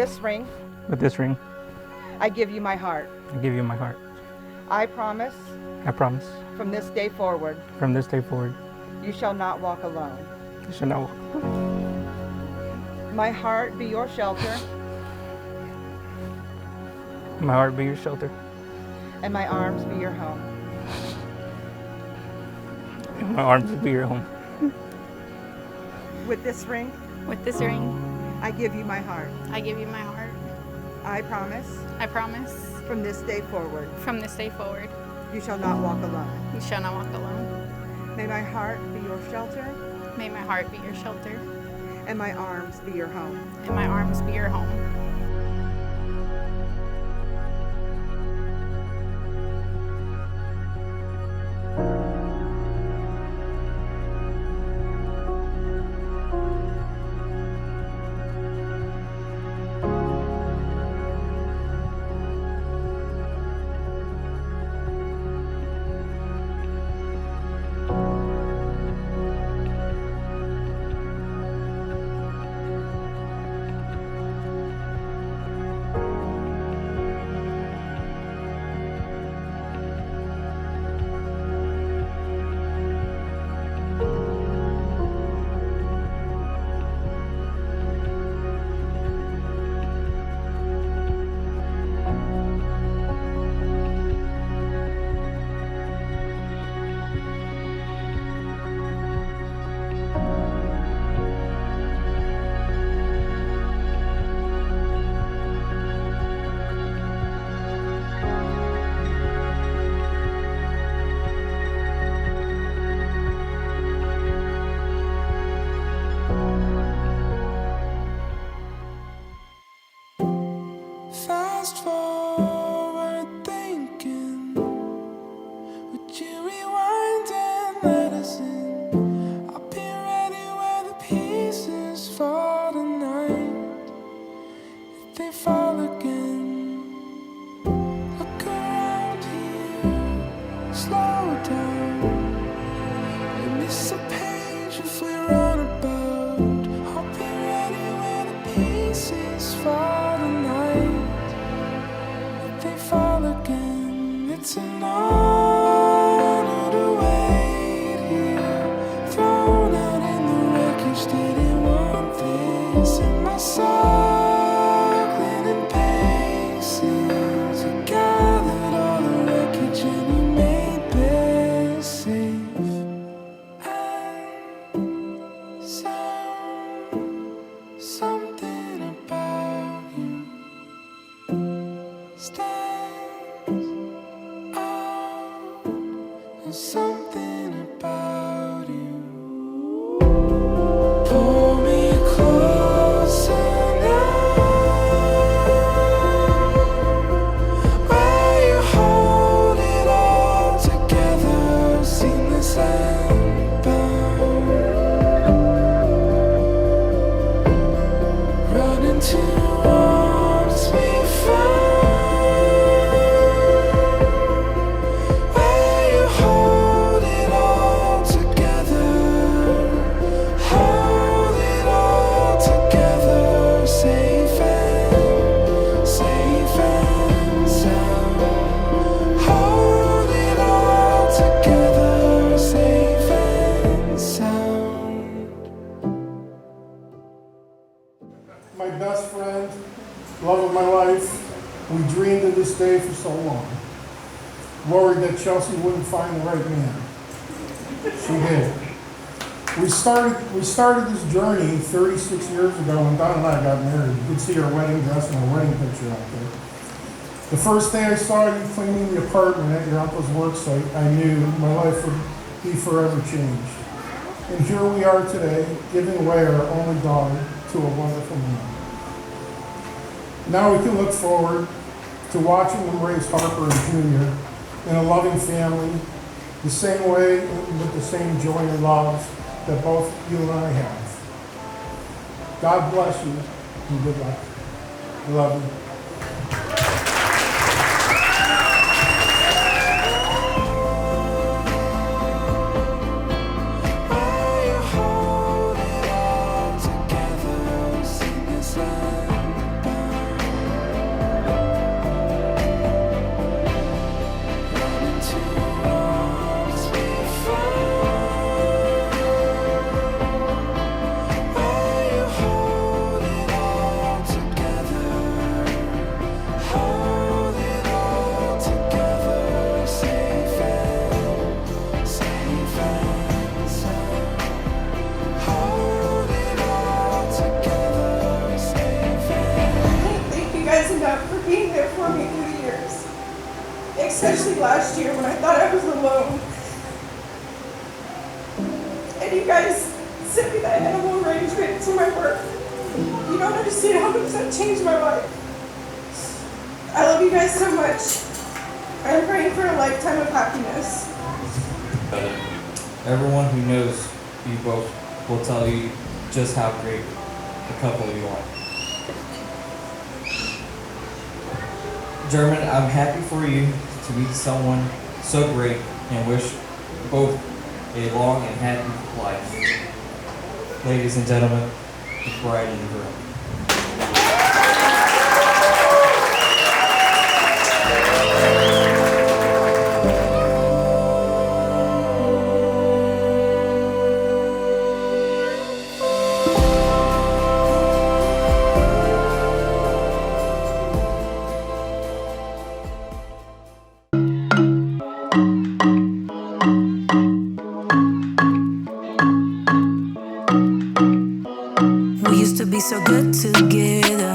this ring, With this ring, I give you my heart. I give you my heart. I promise, I promise, from this day forward, from this day forward, you shall not walk alone. you shall not walk. My heart be your shelter, My heart be your shelter, and my arms be your home. and my arms will be your home. With this ring, With this ring, I give you my heart. I give you my heart. I promise, I promise, from this day forward, from this day forward, you shall not walk alone. you shall not walk alone. May my heart be your shelter, May my heart be your shelter, and my arms be your home. and my arms be your home. Fast forward thinking, would you rewind and let us in? I'll be ready where the pieces fall tonight, if they fall again. Look around here, slow down. We miss a page if we run about. I'll be ready where the pieces fall tonight, if they fall again. It's an honor to wait here, thrown out in the wreckage. Didn't want this in my cycling and paces. You gathered all the wreckage and you made this safe. And something about you stands out. There's something about you. Pull me closer now, where you hold it all together, seamless and bound. Run into arms we found, where you hold it all together, hold it all together, safe and sound. Hold it all together, safe and sound. My best friend, love of my life, we dreamed of this day for so long. Worried that Chelsea wouldn't find the right man. She did. We started this journey 36 years ago when Don and I got married. You can see our wedding dress and our wedding picture out there. The first day I saw you cleaning the apartment at your uncle's work site, I knew my life would be forever changed. And here we are today, giving away our only daughter to a wonderful man. Now we can look forward to watching them raise Harper and Junior in a loving family, the same way with the same joy and love that both you and I have. God bless you and good luck. I love you. Where you hold it all together, seamless and bound. especially last year when I thought I was alone. And you guys sent me that animal arrangement to my work. You don't understand how much that changed my life. I love you guys so much. I'm praying for a lifetime of happiness. Everyone who knows you both will tell you just how great a couple you are. German, I'm happy for you to meet someone so great and wish both a long and happy life. Ladies and gentlemen, the bride and the groom. We used to be so good together.